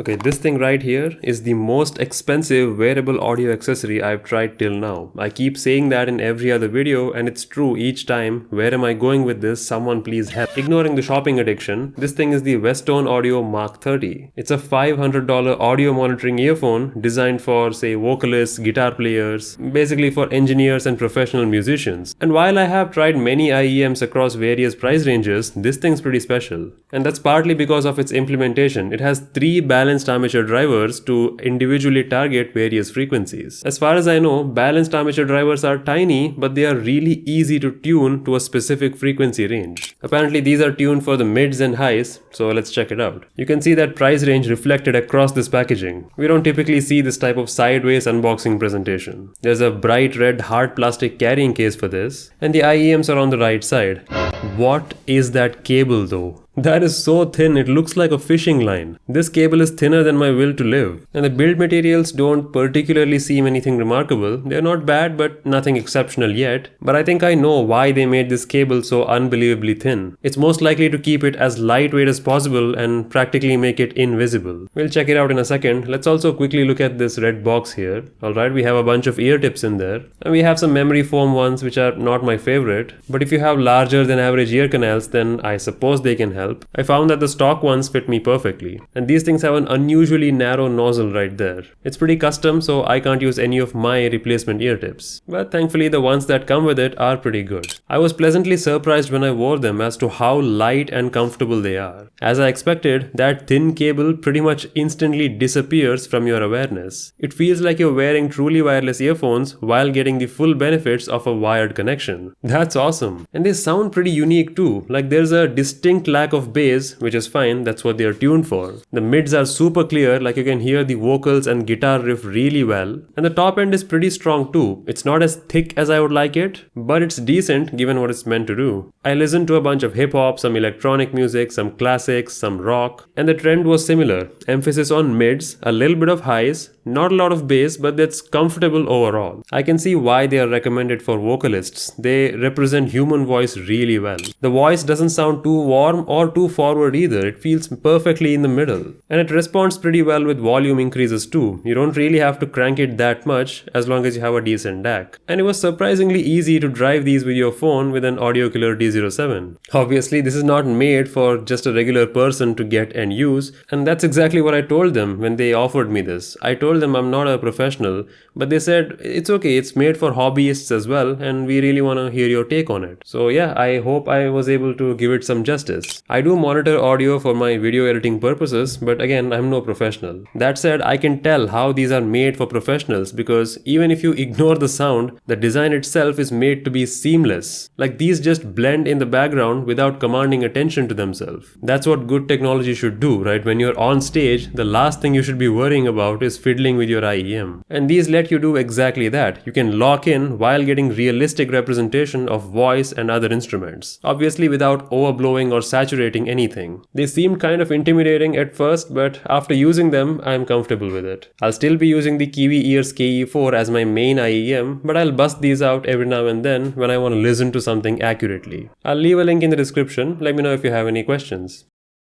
Okay, this thing right here is the most expensive wearable audio accessory I've tried till now. I keep saying that in every other video and it's true each time. Where am I going with this? Someone please help. Ignoring the shopping addiction, this thing is the Westone Audio Mach 30. It's a $500 audio monitoring earphone designed for, say, vocalists, guitar players, basically for engineers and professional musicians. And while I have tried many IEMs across various price ranges, this thing's pretty special. And that's partly because of its implementation. It has 3 balanced armature drivers to individually target various frequencies. As far as I know, balanced armature drivers are tiny, but they are really easy to tune to a specific frequency range. Apparently these are tuned for the mids and highs, so let's check it out. You can see that price range reflected across this packaging. We don't typically see this type of sideways unboxing presentation. There's a bright red hard plastic carrying case for this, and the IEMs are on the right side. What is that cable though? That is so thin, it looks like a fishing line. This cable is thinner than my will to live. And the build materials don't particularly seem anything remarkable. They're not bad, but nothing exceptional yet. But I think I know why they made this cable so unbelievably thin. It's most likely to keep it as lightweight as possible and practically make it invisible. We'll check it out in a second. Let's also quickly look at this red box here. Alright, we have a bunch of ear tips in there. And we have some memory foam ones which are not my favorite. But if you have larger than average ear canals, then I suppose they can help. I found that the stock ones fit me perfectly, and these things have an unusually narrow nozzle right there. It's pretty custom, so I can't use any of my replacement ear tips, but thankfully the ones that come with it are pretty good. I was pleasantly surprised when I wore them as to how light and comfortable they are. As I expected, that thin cable pretty much instantly disappears from your awareness. It feels like you're wearing truly wireless earphones while getting the full benefits of a wired connection. That's awesome. And they sound pretty unique too, like there's a distinct lack of bass, which is fine, that's what they are tuned for. The mids are super clear, like you can hear the vocals and guitar riff really well, and the top end is pretty strong too. It's not as thick as I would like it, but it's decent given what it's meant to do. I listened to a bunch of hip hop, some electronic music, some classics, some rock, and the trend was similar. Emphasis on mids, a little bit of highs, not a lot of bass, but that's comfortable overall. I can see why they are recommended for vocalists. They represent human voice really well. The voice doesn't sound too warm or too forward either. It feels perfectly in the middle. And it responds pretty well with volume increases too. You don't really have to crank it that much as long as you have a decent DAC. And it was surprisingly easy to drive these with your phone with an Audio Killer D07. Obviously, this is not made for just a regular person to get and use, and that's exactly what I told them when they offered me this. I told them I'm not a professional, but they said it's okay, it's made for hobbyists as well, and we really want to hear your take on it. So yeah, I hope I was able to give it some justice. I do monitor audio for my video editing purposes, but again, I'm no professional. That said, I can tell how these are made for professionals because even if you ignore the sound, the design itself is made to be seamless. Like these just blend in the background without commanding attention to themselves. That's what good technology should do, right? When you're on stage, the last thing you should be worrying about is fiddling with your IEM. And these let you do exactly that. You can lock in while getting realistic representation of voice and other instruments. Obviously without overblowing or saturating anything. They seemed kind of intimidating at first, but after using them, I'm comfortable with it. I'll still be using the Kiwi Ears KE4 as my main IEM, but I'll bust these out every now and then when I want to listen to something accurately. I'll leave a link in the description. Let me know if you have any questions.